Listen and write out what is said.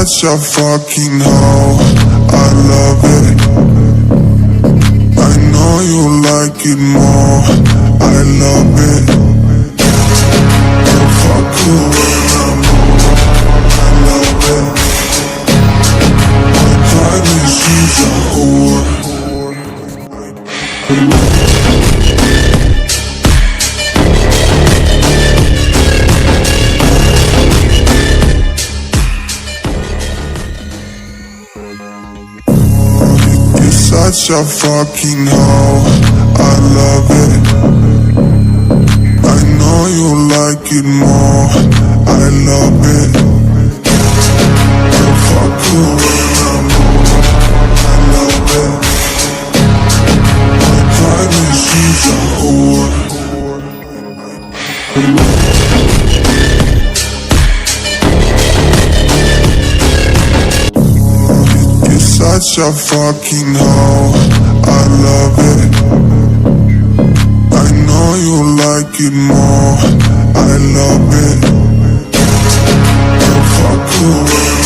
such a fucking hoe, I love it. I know you like it more, I love it. If I could when I'm I love it. My diamond, she's a whore. Such a fucking hoe, I love it. I know you like it more, I love it. If I could when I'm I love it. My diamond, she's a whore. Such a fucking hoe, I love it. I know you like it more, I love it. If I could